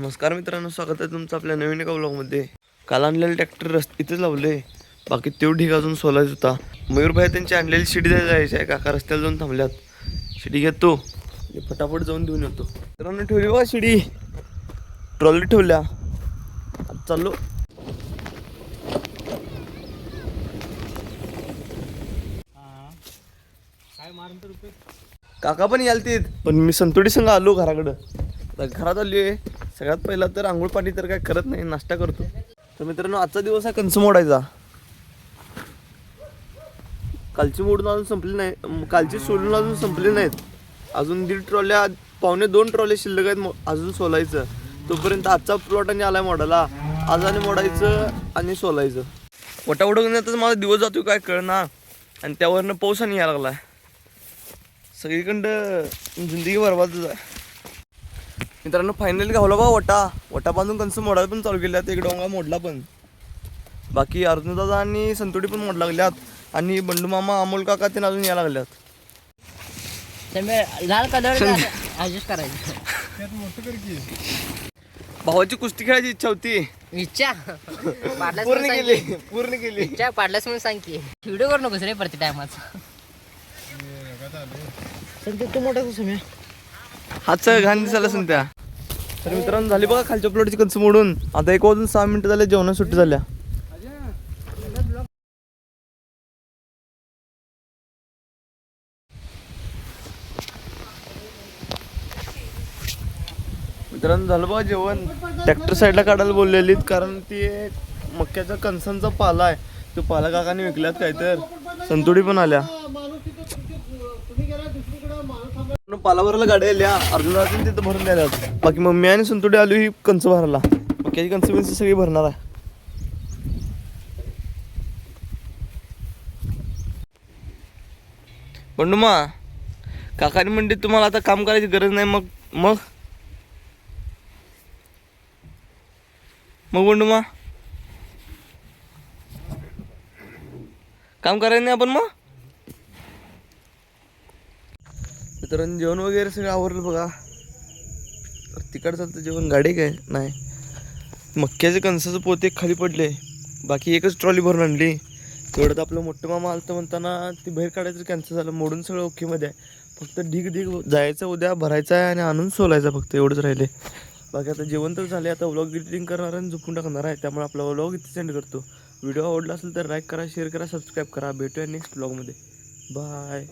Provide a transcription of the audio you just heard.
नमस्कार मित्रांनो, स्वागत आहे तुमचं आपल्या नवीन एका व्लॉगमध्ये. काल आणलेलं ट्रॅक्टर इथेच लावले. बाकी तेवढं ढीग अजून सोलायचा होता. मयूरभाई त्यांची आणलेली शिडी द्यायला जायची आहे. काका रस्त्याला जाऊन थांबल्यात. शिडी घेतो फटाफट जाऊन देऊन येतो. मित्रांनो ठेवली बा शिडी, ट्रॉली ठेवल्या. आता चाललो. काका पण यालतीत, पण मी संतोडी संघ आलो घराकडं. घरात आली आहे. सगळ्यात पहिला तर आंघोळ पाणी तर काय करत नाही, नाश्ता करतो. तर मित्रांनो आजचा दिवस आहे कंस मोडायचा. कालची मोडून अजून संपली नाही, कालची सोडून अजून संपली नाहीत. अजून 1.5 ट्रॉल्या, पावणे 2 ट्रॉले शिल्लक आहेत अजून सोलायचं. तोपर्यंत आजचा प्लॉट आणि आलाय मोडाला. आज आणि मोडायचं आणि सोलायचं. वटा उडवण्यातच माझा दिवस जातो काय कळना. आणि त्यावरनं पाऊस आणि यायला लागलाय. सगळीकडं जिंदगी बरबादच आहे. मित्रांनो फायनली घावला बा वटा बांधून कंस मोडायला पण चालू केल्यात. एक डोंगा मोडला पण. बाकी अर्जुन दादा आणि संतोडी पण मोड लागल्यात. आणि बंडू मामा, अमोल काका ते अजून यायला लागल्यात. लाल कलर ऍडजस्ट करायचं. भावाची कुस्ती खेळायची इच्छा होती. इच्छा पूर्ण केली. इच्छा पाडलास म्हणून सांग की. व्हिडिओ करू नकोस रे प्रति टायमाचा. तू मोठा समय हातचं घाण दिसायला संत्या. तर मित्रांनो झाली बघा खालच्या प्लॉटची कंस मोडून. आता 1 वाजून 6 मिनिटं झाले, जेवण सुट्टी झाल्या. मित्रांनो झालं बघा जेवण. ट्रॅक्टर साईडला काढायला बोललेलीत, कारण ते मक्याचा कणसांचा पाला आहे. तो पाला काकाने विकल्यात काय तर. संतोडी पण आल्या. पालाभराला गाड्या आल्या. अर्जुनाची तिथं भरून द्यायला. बाकी मम्मी आणि संतोडी आली ही कंच भरायला. मक्याची कंस सगळी भरणार आहे. बंडूमा काकाने म्हणते तुम्हाला आता काम करायची गरज नाही. मग बंडूमा काम करायचं नाही आपण मग. मित्रांनो जेवण वगैरे सगळं आवरलं बघा. तिकडचं जेवण गाडी काय नाही. मक्याचे कणसाचं पोते खाली पडले. बाकी एकच ट्रॉली भरून आणली. तेवढं तर आपलं मोठं मामा आलं तर म्हणताना ती बाहेर काढायचं कॅन्सल झालं. मोडून सगळं ओकेमध्ये आहे. फक्त ढीग जायचं, उद्या भरायचं आहे आणि आणून सोलायचं, फक्त एवढंच राहिले. बाकी आता जेवण तर झाले. आता व्लॉग एडिटिंग करणार आणि झोपून टाकणार आहे. त्यामुळे आपला व्लॉग इथे सेंड करतो. व्हिडिओ आवडला असेल तर लाईक करा, शेअर करा, सबस्क्राईब करा. भेटूया नेक्स्ट व्लॉगमध्ये. बाय.